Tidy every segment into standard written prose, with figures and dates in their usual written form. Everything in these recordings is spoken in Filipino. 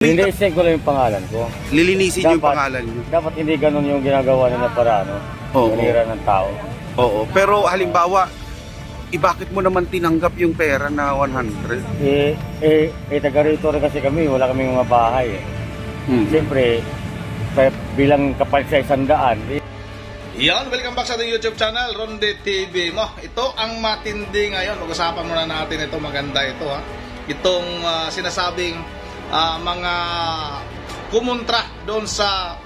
Linisin ko lang yung pangalan ko. Lilinisin yung pangalan nyo. Dapat hindi ganun yung ginagawa nila para manira ng tao. Oo. Pero halimbawa, bakit mo naman tinanggap yung pera na 100? Taga rito rin kasi kami, wala kaming mga bahay. Siyempre, bilang kapal sa 100. Yan, welcome back sa ating YouTube channel, Ronde TV mo. Ito ang matindi ngayon. Pag-usapan muna natin ito, maganda ito ha. Itong sinasabing mga kumontra doon sa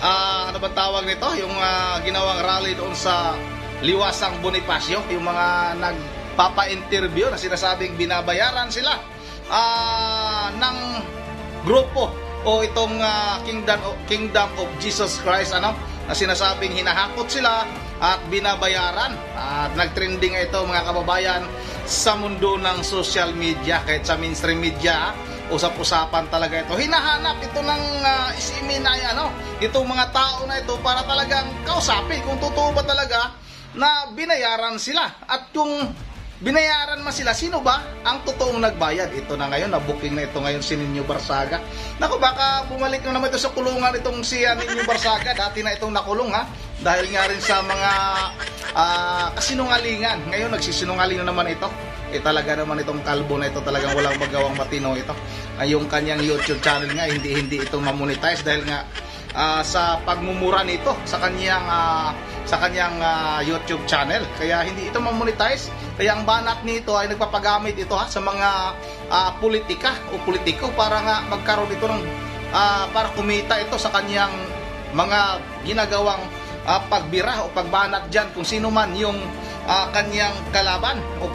ano ba tawag nito? Yung ginawang rally doon sa Liwasang Bonifacio, yung mga nagpapa-interview na sinasabing binabayaran sila ng grupo o itong Kingdom of Jesus Christ, na sinasabing hinahakot sila at binabayaran. At nagtrending ito mga kababayan sa mundo ng social media, kahit sa mainstream media, usap-usapan talaga ito. Hinahanap ito ng isiminay, itong mga tao na ito para talagang kausapin kung totoo ba talaga na binayaran sila. At kung binayaran man sila, sino ba ang totoong nagbayad? Ito na ngayon, na-booking na ito ngayon si Nino Barsaga. Naku, baka bumalik na naman ito sa kulungan itong si Nino Barsaga. Dati na itong nakulong dahil nga rin sa mga kasinungalingan. Ngayon, nagsisinungaling na naman ito. Talaga naman itong kalbo na ito, talagang walang magawang matino ito. Yung kanyang YouTube channel nga, hindi ito mamonetize dahil nga sa pagmumura nito sa kanyang YouTube channel, kaya hindi ito mamonetize. Kaya ang banat nito ay nagpapagamit ito sa mga politika o politiko para nga magkaroon ito ng para kumita ito sa kanyang mga ginagawang pagbira o pagbanat dyan kung sino man yung kanyang kalaban o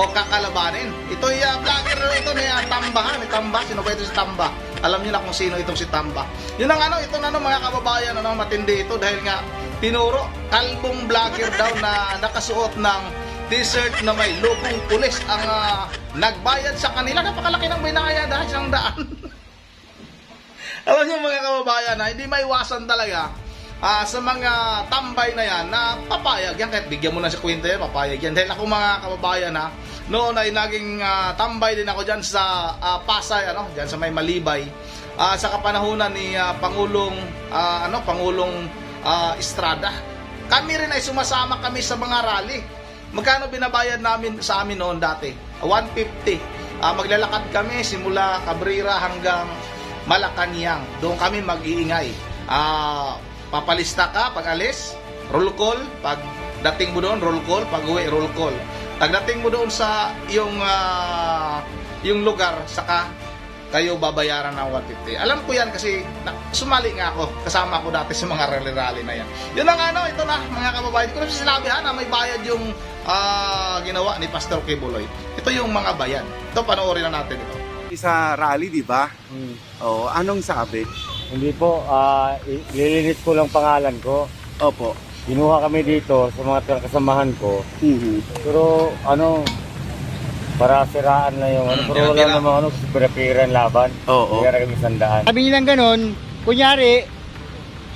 kakalabanin. Ito yung vlogger ito na Tamba. Sino ba ito si Tamba? Alam niyo na kung sino itong si Tamba. Yun ang ito na mga kababayan, matindi ito dahil nga tinuro, kalbong vlogger daw na nakasuot ng t-shirt na may logong pulis ang nagbayad sa kanila. Napakalaki ng binayad, 100. Alam niyo mga kababayan, hindi maiwasan talaga sa mga tambay na yan na papayag yan, kahit bigyan mo na sa kwenta yan, papayag yan. Dahil ako mga kababayan, noon ay naging tambay din ako dyan sa Pasay, dyan sa may Malibay, sa kapanahunan ni Pangulong Estrada. Kami rin ay sumasama kami sa mga rally. Magkano binabayad namin sa amin noon dati? 150. Maglalakad kami simula Cabrera hanggang Malacanang. Doon kami mag-iingay. Papalista ka pag alis, roll call. Pag dating mo doon, roll call. Pag uwi, roll call. Pagdating mo doon sa yung lugar, saka kayo babayaran ng 150. Alam ko yan kasi sumali nga ako. Kasama ako dati sa mga rally-rally na yan. Yun ang ito na mga kababayan. Kung sinabi na may bayad yung ginawa ni Pastor Kibuloy. Ito yung mga bayan. Ito, panoorin na natin ito. Sa rally, di ba? Oo, anong sabi? Hindi po, lilinis ko lang pangalan ko. Opo. Kinuha kami dito sa mga kasamahan ko. Pero para siraan na yung pero wala namang pira-piran laban. Oo. Kaya kami 100. Sabi nilang ganun, kunyari,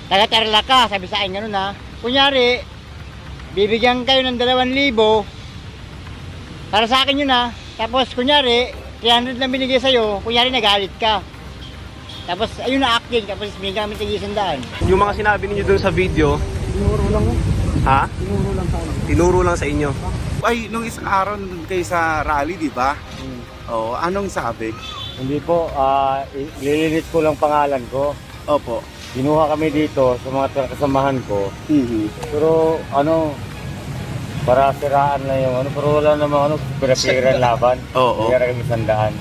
taga-Tarla ka, sabi sa akin ganun kunyari, bibigyan kayo ng 2,000, para sa akin yun tapos kunyari, 300 na binigay sa'yo, kunyari nagalit ka. Tapos ayun na acting, tapos binigyan kami tig 100. Yung mga sinabi niyo dun sa video, Tinuro lang mo. ha? Tinuro lang sa akin. Tinuro lang sa inyo. Ay, nung isang araw kayo sa rally, di ba? Oo, anong sabi? Hindi po, lilinis ko lang pangalan ko. Opo. Kinuha kami dito sa mga kasamahan ko. Pero para siraan na yung pero wala namang pira-piran laban. Oo. Kaya kami 100.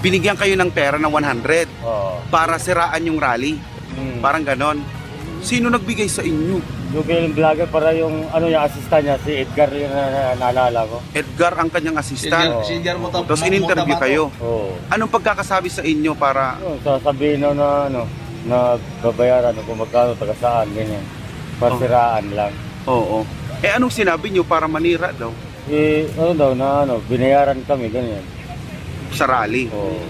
Binigyan kayo ng pera ng 100 para siraan yung rally. Parang ganon. Sino nagbigay sa inyo? Yung vlogger para yung yung assistant niya, si Edgar yung naalala ko. Edgar ang kanyang assistant. Tapos in-interview kayo. Anong pagkakasabi sa inyo para sasabihin na babayaran kung magkano, taga saan, ganyan. Pasiraan lang. Oo. Anong sinabi nyo para manira daw? Binayaran kami, ganyan. Sa rally. Oo.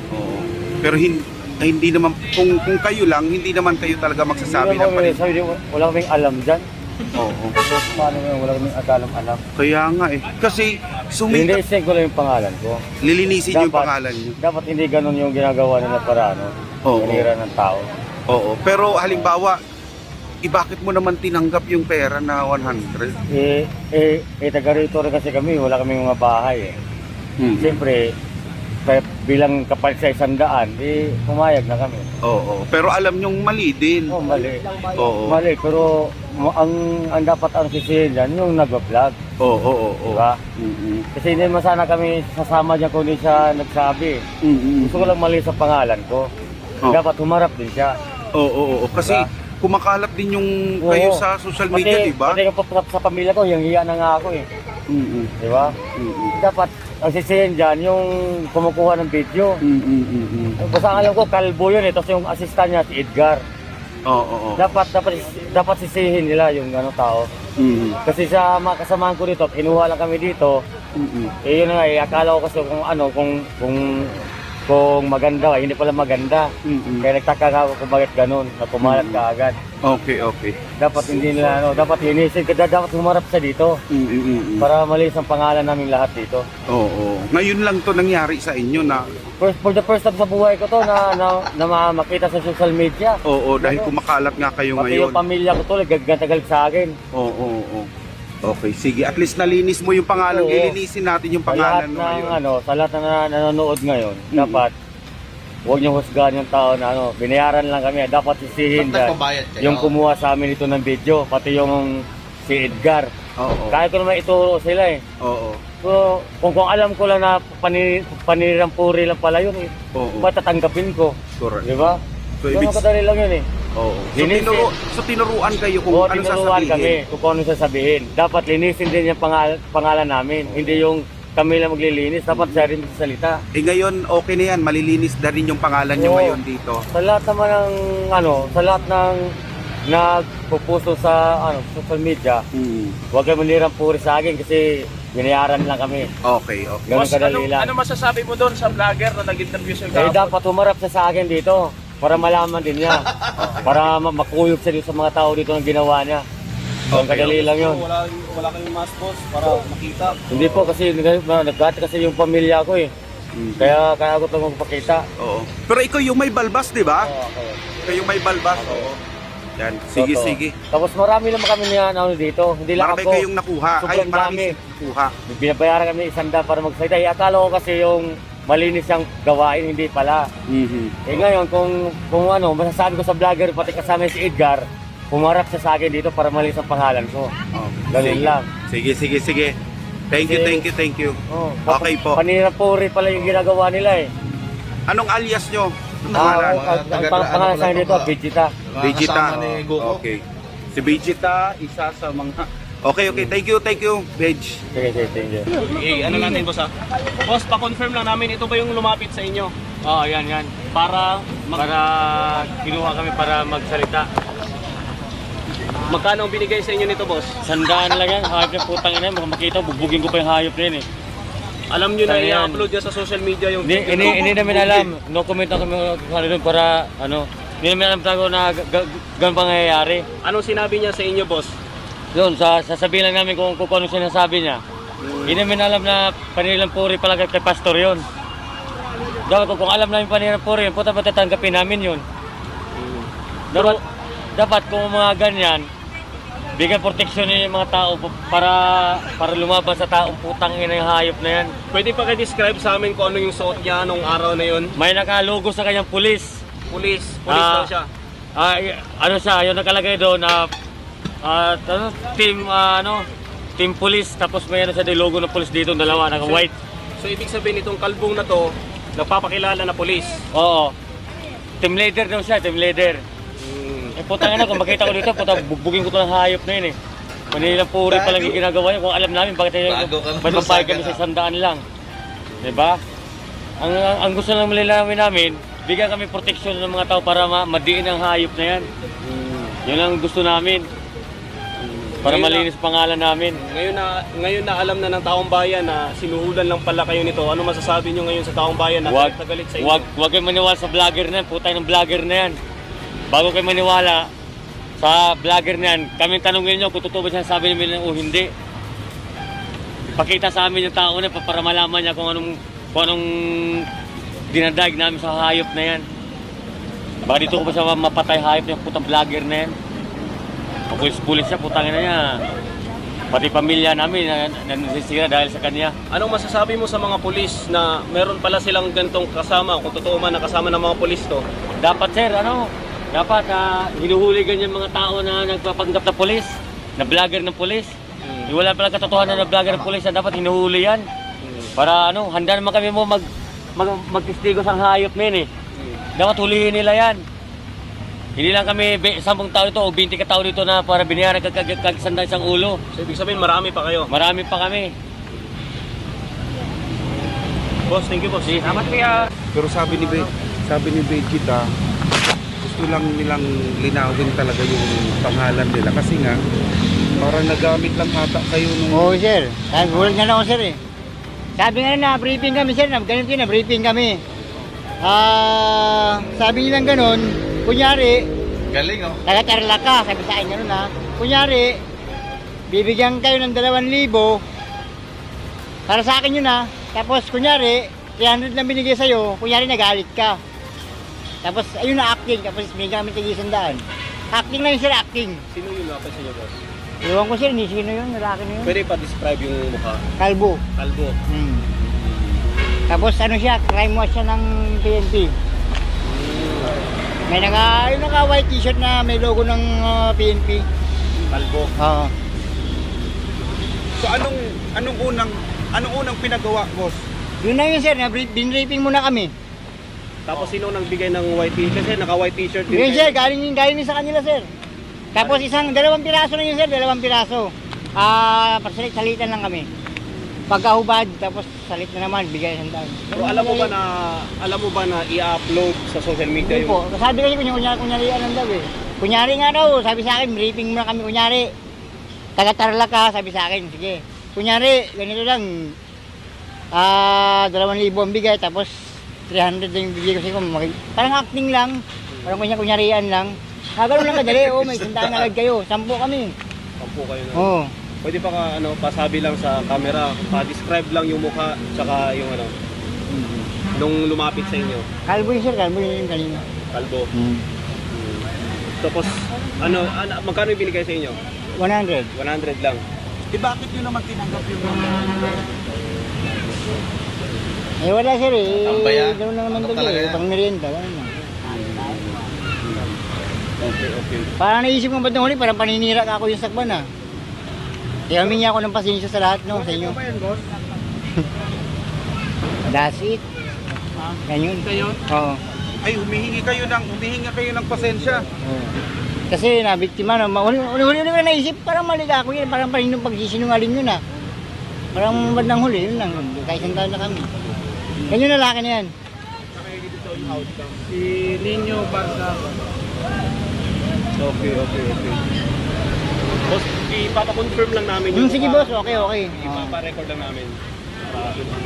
Pero hindi naman, kung kayo lang, hindi naman kayo talaga magsasabi ng wala kaming alam dyan. Oo. Paano yun? Wala kaming alam. Kaya nga eh. Kasi Hindi, sumikat, isig ko lang yung pangalan ko. lilinisin yung pangalan niyo. Dapat hindi ganun yung ginagawa nila para ano, Oo. manira ng tao. Oo. Pero halimbawa, bakit mo naman tinanggap yung pera na 100? Taga rito rin kasi kami, wala kaming mga bahay eh. Hmm. Siyempre, kaya bilang kapalit sa 100, pumayag na kami. Oo. Pero alam nyong mali din. Oh, mali. Oo. Mali, pero ang dapat ang sisihin dyan, yung nag-vlog. Oo. Diba? Mm-mm. Kasi hindi man sana kami sasama dyan kung hindi siya nagsabi. Mm-mm. Gusto ko lang mali sa pangalan ko. Oh. Dapat humarap din siya. Oo. Kasi Diba? kumakalat din yung Oo. kayo sa social media, Pati- di ba? Pati yung sa pamilya ko, yung hiya na nga ako eh. Mm-mm. Di ba? Mm-mm. Dapat ang sisihin dyan, yung kumukuha ng video. Mm-mm. Basta ang alam ko, kalbo yun eh. Tapos yung assistant niya, si Edgar. Oo. Dapat sisihin nila yung ano, tao. Mm-mm. Kasi sa mga kasamahan ko dito, kinuha lang kami dito. Mm-mm. Eh yun na nga, akala ko kasi kung ano, kung maganda, hindi pala maganda. Mm-mm. Kaya nagtaka nga ako kung bakit ganun, na pumalat ka agad. Okay. Dapat hindi nila, ano, dapat linisin, dapat humarap siya dito. Mm-mm. Para malis ang pangalan namin lahat dito. Oo. Ngayon lang to nangyari sa inyo na For the first time sa buhay ko to na makita sa social media. oo, dahil kumakalat nga kayo Pati ngayon. yung pamilya ko to, nagagatagal sa akin. Oo. Okay, sige. At least nalinis mo yung pangalan. Oo. Ilinisin natin yung Sa lahat pangalan mo ng ngayon. ano, sa lahat na nanonood ngayon, Mm. dapat huwag niyo husgahan yung tao na ano, binayaran lang kami. Dapat sisihin Ba't dyan nagpabayad kayo? yung kumuha sa amin ito ng video, pati yung si Edgar. Oo. Kaya ko naman ituro sila eh. Oo. So, kung alam ko lang na panirang puri lang pala yun eh, Oo. ba't tatanggapin ko? Correct. Di ba? So, Ganun kadali lang yun eh. Oo. Linisin. So, tinuruan kayo kung Oo, ano tinuruan sasabihin. kami kung ano sasabihin. Dapat linisin din yung pangalan namin. Hindi yung kami lang maglilinis. Dapat siya rin salita. Eh ngayon, okay na yan. Malilinis na rin yung pangalan nyo Oo. ngayon dito. Sa lahat naman ng sa lahat ng nagpupuso sa social media, huwag kayo manirang puri sa akin kasi binayaran lang kami. Okay. Ganun kadali lang. ano masasabi mo doon sa vlogger na nag-interview siya Eh, dapat humarap siya sa akin dito para malaman din niya. Para makuyog siya dito sa mga tao dito ng ginawa niya. Ganun kadali lang yun. Wala kayong mas boss para makita. Hindi po kasi nagkati kasi yung pamilya ko eh. Kaya ako ito magpakita. Oo. Pero ikaw yung may balbas, di ba? Okay. Ikaw yung may balbas. Oo. Yan. Sige, Totoo. sige. Tapos marami naman kami niya dito. Hindi lang Marami ako. kayong nakuha. Ay, Sobrang marami dami. silang nakuha. Binabayaran kami isanda para magsalita. Akala ko kasi yung malinis siyang gawain, hindi pala. Eh ngayon, kung ano, masasabi ko sa vlogger, pati kasama si Edgar, pumarap siya sa akin dito para malinis ang pangalan ko. Ganun lang. Sige. Thank you. Oh, Okay po. Paninapuri pala yung ginagawa nila eh. Anong alias nyo? Ang pangalan sa akin dito, Vegeta. Vegeta. Kasama ni Goku. Okay. Si Vegeta, isa sa mga... Okay. Thank you, Veg. Sige, thank you. Ano natin boss ha? Boss, pa-confirm lang namin, ito ba yung lumapit sa inyo? Oo, yan. Para kinuha kami para magsalita. Magkano ang binigay sa inyo nito boss? Sandaan lang yan, hayop ng putang ina, makita, bubugin ko pa yung hayop na yun eh. Alam nyo na Ayan. i-upload niya sa social media yung Hindi namin alam, no comment ako doon para hindi namin alam tayo na ganun pangyayari. Anong sinabi niya sa inyo boss? Doon, sasabihin lang namin kung ano sinasabi niya. Hindi namin alam na panilang puri pala kay pastor yun. Dapat kung alam namin panilang puri yun, puta ba tatanggapin namin yun? Dapat kung mga ganyan, bigyan proteksyon yung mga tao para lumaban sa taong putang ina yung hayop na yan. Pwede pa kayo-describe sa amin kung ano yung suot niya nung araw na yun? May nakalogo sa kanyang pulis. Pulis daw siya. Yung nakalagay doon team police, tapos may sa logo ng police dito, dalawa, naka-white. So ibig sabihin itong kalbong na to, nagpapakilala na pulis. Oo. Team leader daw siya, team leader. Eh putang ina, kung makita ko dito, bubugin ko to ng hayop na yun eh. Manilang puri pa lang yung ginagawa niya. Kung alam namin, bakit magpapayag kami sa 100 lang. Diba? Ang gusto lang malilawin namin, bigyan kami proteksyon ng mga tao para madiin ang hayop na yan. Yun ang gusto namin. Para malinis pangalan namin. Ngayon na alam na ng taong bayan na sinuhulan lang pala kayo nito. Ano masasabi nyo ngayon sa taong bayan na galit sa inyo? Wag kayo maniwala sa vlogger na yan. Putay ng vlogger na yan. Bago kayo maniwala, sa vlogger na yan, kami tanongin nyo kung totoo ba siya sabi namin o hindi. Ipakita sa amin yung tao na para malaman niya kung anong dinadaig namin sa hayop na yan. Baka dito ko ba siya mapatay hayop na yung putang vlogger na yan. Pulis-pulis siya, putangin na niya. Pati pamilya namin na nasisira dahil sa kanya. Anong masasabi mo sa mga pulis na meron pala silang ganitong kasama, kung totoo man na kasama ng mga pulis to? Dapat sir, dapat hinuhuli ganyan mga tao na nagpapanggap na pulis, na vlogger ng pulis. Wala pala katotohanan na vlogger ng pulis, dapat hinuhuli yan. Para handa naman kami mo magtistigo sa hayop na yun eh. Dapat hulihin nila yan. Hindi lang kami 10 tao dito o 20 tao dito na para binayaran kagsanda isang ulo. So, ibig sabihin marami pa kayo? Marami pa kami. Boss, thank you boss. Salamat kuya. Pero sabi ni Vegeta, gusto lang nilang linawin talaga yung pangalan nila kasi nga parang nagamit lang ata kayo nung... Oo sir, gulat nga na ako sir eh. Sabi nga na briefing kami sir, ganito yun na briefing kami. Sabi nilang ganun, kunyari, Galing oh. taga-Tarlac, sabi sa akin ganun kunyari, bibigyan kayo ng 2,000, para sa akin yun tapos kunyari, 300 lang binigay sa'yo, kunyari nagalit ka. Tapos ayun na acting, tapos binigyan kami tig-100. Acting lang yun sir, acting. Sino yung lapit sa inyo boss? Iwan ko sir, ni sino yun, lalaki na yun. Pwede pa describe yung mukha? Kalbo. Kalbo. Tapos siya, crime watch siya ng PNP. May naka white t-shirt na may logo ng PNP. Kalbo. Oo. So anong unang pinagawa, boss? Yun na yun sir, binraping muna kami. Tapos sino nagbigay ng white t-shirt? Kasi naka-white t-shirt din. Yun sir, galing sa kanila sir. Tapos 2 piraso na yun sir, 2 piraso. Salitan lang kami. Pagkahubad, tapos salit na naman, bigay ng daan. So, alam mo ba na i-upload sa social media Hindi po. Sabi kasi kunyari lang daw eh. Kunyari nga daw, sabi sa akin, briefing muna kami kunyari. Taga-Tarlac sabi sa akin, sige. Kunyari, ganito lang. 2,000 ang bigay, tapos 300 yung bigay ko sa'yo. Parang acting lang. Parang kunyarian lang. Ganun lang kadali, may 100 na agad kayo. 10 kami. 10 kayo na. Oo. Pwede pa pasabi lang sa camera, pa-describe lang yung mukha, tsaka yung nung lumapit sa inyo. Kalbo yun sir, kalbo yun yung kanina. Kalbo. Tapos, magkano yung binigay sa inyo? 100. 100 lang. Bakit nyo naman tinanggap yung... Wala sir eh. Tambaya? Gano'n na naman Ano talaga talaga eh. yan? Pang merienda, gano'n na. Okay. Parang naisip mo ba't nung huli, parang paninira ka ako yung sakban Kaya humingi ako ng pasensya sa lahat, sa inyo. That's it. Yan yun. Oo. Ay, humihingi kayo ng pasensya. Oo. Kasi nabiktima na, huli-huli ko na naisip, parang mali ako yun, parang paninong pagsisinungaling yun Parang bandang huli, yun lang, kahit sandaan na kami. Yan yung lalaki na yan. Si Nino Barca. Okay. Boss, ipapakonfirm lang namin yung Sige boss, okay. Ipaparecord lang namin.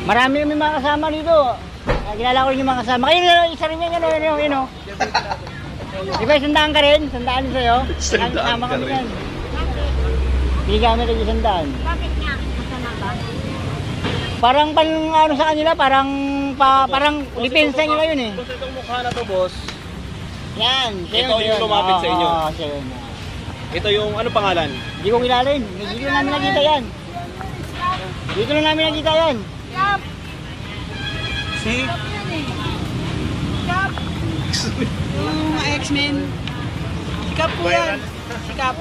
Marami kami mga kasama dito. Kilala ko rin yung mga kasama. Kayo isa rin yan, yun. Di ba, sandaan ka rin? Sandaan din sa'yo? Kasama kami yan. Hindi kami rin yung sandaan. Bakit nga? Masama ba? Parang sa kanila, parang depensa nila yun eh. Boss, itong mukha na to, boss. Yan. Ito yung lumapit sa inyo? Oo, siya yun. Ito yung, ano pangalan? Hindi ko kilala yun. Dito lang namin nakita yan. Si... Yung mga X-Men, sikat po yan. Sikat.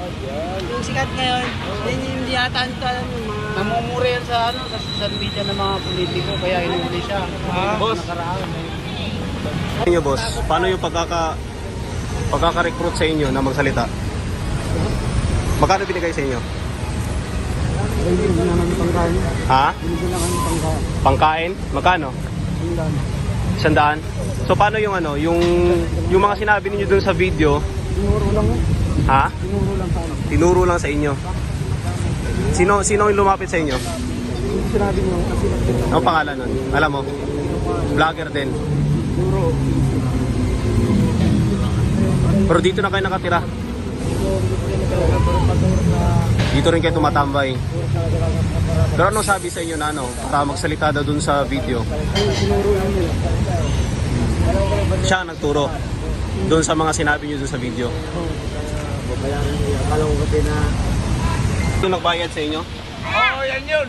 Yung sikat ngayon, yun yung hindi yata ito alam yung mga... Namumura yan sa social media ng mga politiko, kaya inuuli siya. Boss. Inyo, boss, paano yung pagkaka-recruit sa inyo na magsalita? Magkano binigay sa inyo? Ha? Pangkain? Magkano? 100. So paano yung yung mga sinabi niyo dun sa video? Tinuro lang. Ha? Tinuro lang sa inyo. Sino yung lumapit sa inyo? Sinabi mo, kasi Ano pangalan nun? Alam mo? Vlogger din. Pero dito na kayo nakatira. Dito rin kayo tumatambay. Pero ano sabi sa inyo na ano, para magsalita daw dun sa video? Siya nagturo doon sa mga sinabi niyo dun sa video. Ito nagbayad sa inyo? Oh, yan yun.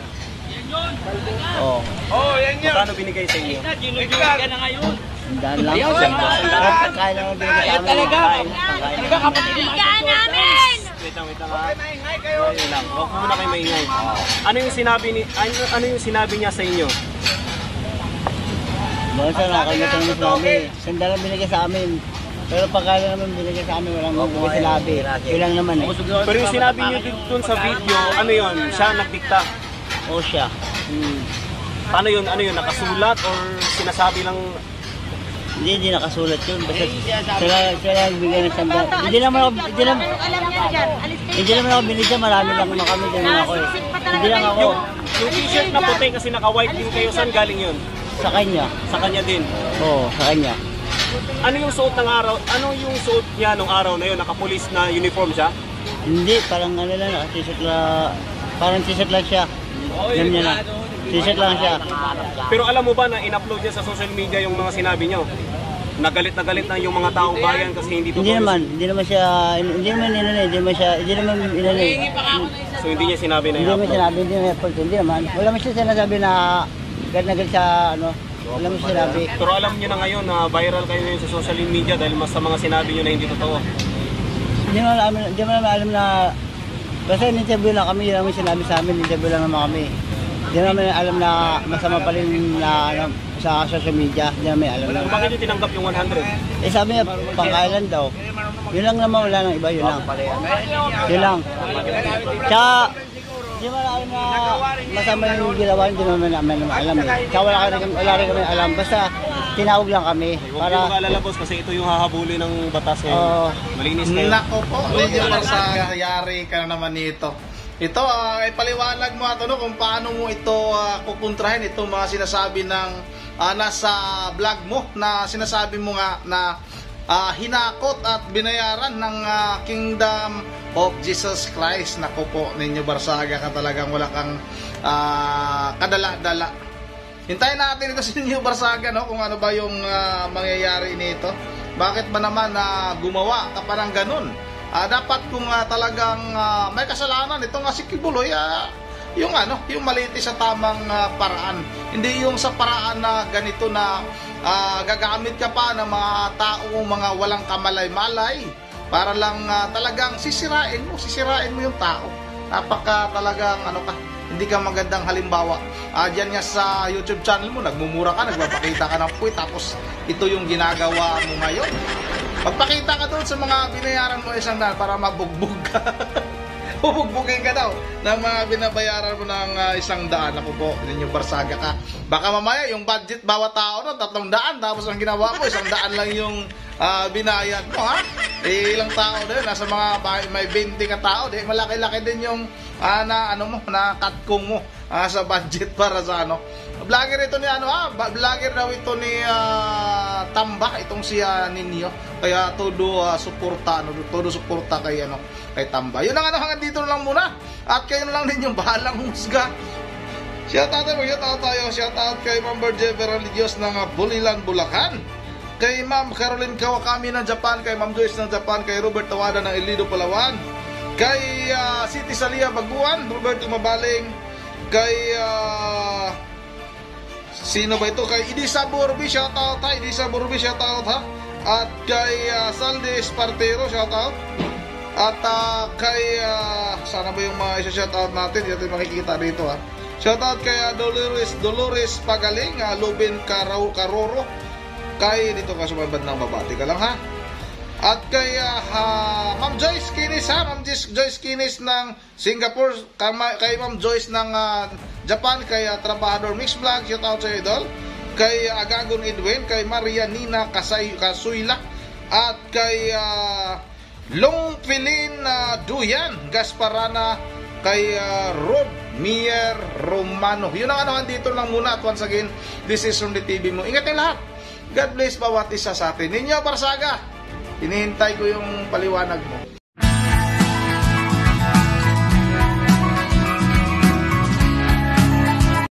Oo. Oh, yan yun. Paano binigay sa inyo? Sandaan lang. Pagkain lang ang binigay sa amin. Talaga namin! Wait lang ha. Ayun lang. Huwag muna kayo maingay. Ano yung sinabi niya sa inyo? Doon sa nakalimutan naman sa amin. Sandaan lang binigay sa amin. Pero pagkain naman binigay sa amin, walang sinabi. Yun lang naman eh. Pero yung sinabi niyo dun sa video, ano yun? Siya nagdikta? O siya. Paano yun? Ano yun? Nakasulat or sinasabi lang? Hindi nakasulat yun. Basta sila bigyan ng sandaan. Hindi naman ako binigyan. Marami lang naman kami. Ganun ako eh. Hindi lang ako. Yung t-shirt na puti kasi naka-white din kayo, saan galing yun? Sa kanya. Sa kanya din. Oo, sa kanya. Ano yung suot ng araw? Ano yung suot niya nung araw na yun? Naka-police na uniform siya? Hindi, parang ano lang, t-shirt lang. Parang t-shirt lang siya. Ganyan na. T-shirt lang siya. Pero alam mo ba na in-upload niya sa social media yung mga sinabi niyo? Nagalit na yung mga taong bayan kasi hindi totoo. Hindi naman inanay. So hindi niya sinabi na Hindi naman i-upload. sinabi, hindi naman effort, hindi naman. Wala naman siya sinasabi na galit sa ano. Wala naman sinabi. Pero alam niyo na ngayon na viral kayo ngayon sa social media dahil mas sa mga sinabi niyo na hindi totoo. Hindi naman alam na kasi in-interview lang kami, yun naman sinabi sa amin, in-interview lang naman kami. Hindi naman alam na masama pa rin na ano, sa social media, hindi naman alam na. Bakit niyo tinanggap yung 100? Eh sabi niya, pang-island daw. Yun lang naman, wala nang iba, yun lang. Yun lang. Tsaka, hindi naman alam na masama yung ginawa, hindi naman namin alam eh. Tsaka wala rin kami alam, basta tinawag lang kami. Huwag niyo mag-alala boss kasi ito yung hahabulin ng batas ngayon. Malinis kayo. Nako po, medyo yari ka na naman nito. Ito, ipaliwanag mo ato no, kung paano mo ito kukontrahin itong mga sinasabi ng nasa vlog mo na sinasabi mo nga na hinakot at binayaran ng Kingdom of Jesus Christ. Nako po, ninyo Barsaga ka talagang wala kang kadala-dala. Hintayin natin ito sa inyo Barsaga no, kung ano ba yung mangyayari nito. Bakit ba naman gumawa ka pa ng ganun? Dapat kung talagang may kasalanan ito nga si Kibuloy, yung maliit sa tamang paraan. Hindi yung sa paraan na ganito na gagamit ka pa ng mga tao, mga walang kamalay-malay para lang talagang sisirain mo yung tao. Napaka talagang hindi ka magandang halimbawa. Diyan nga sa YouTube channel mo, nagmumura ka, nagpapakita ka ng puwit, tapos ito yung ginagawa mo ngayon. Magpakita ka doon sa mga binayaran mo $100 para mabugbog ka. Bubugbugin ka daw ng mga binabayaran mo ng $100. Ako po, ninyo Barsaga ka. Baka mamaya yung budget bawat tao no, 300, tapos ang ginawa mo, 100 lang yung binayad mo, ha? Ilang tao din, nasa mga may 20 ka tao, di malaki-laki din yung na katkong mo sa budget para sa vlogger ito ni vlogger daw ito ni Tamba, itong si Ninyo. Kaya todo suporta kay kay Tamba. Yun ang hanggang dito lang muna. At kayo na lang din yung bahalang husga. Shout out kay Ma'am Berjever Religious ng Bulilan, Bulacan. Kay Ma'am Caroline Kawakami ng Japan, kay Ma'am Joyce ng Japan, kay Robert Tawada ng Ilido, Palawan. Kay Siti Salia Baguan, Roberto Mabaling, kay sino ba ito? Kay Idisa Burbi, shoutout ha. Idisa Burbi, shoutout ha. At kay Salde Espartero, shoutout. At kay sana ba yung mga isa-shoutout natin? Dito makikita dito ha. Shoutout kay Dolores Pagaling, Lubin Caroro. Kay dito ka sumabad ng babati ka lang ha. At kay Ma'am Joyce Kinis ha, Ma'am Joyce Kinis ng Singapore, kay Ma'am Joyce ng Japan, kay Trabahador Mix Vlog, shout out sa idol. Kay Agagon Edwin, kay Maria Nina Kasuyla, at kay Longpilin Duyan Gasparana, kay Rod Mier Romano. Yun ang dito lang muna. At once again, this is Ronde TV mo. Ingat yung lahat. God bless bawat isa sa atin. Ninyo Barsaga, hinihintay ko yung paliwanag mo.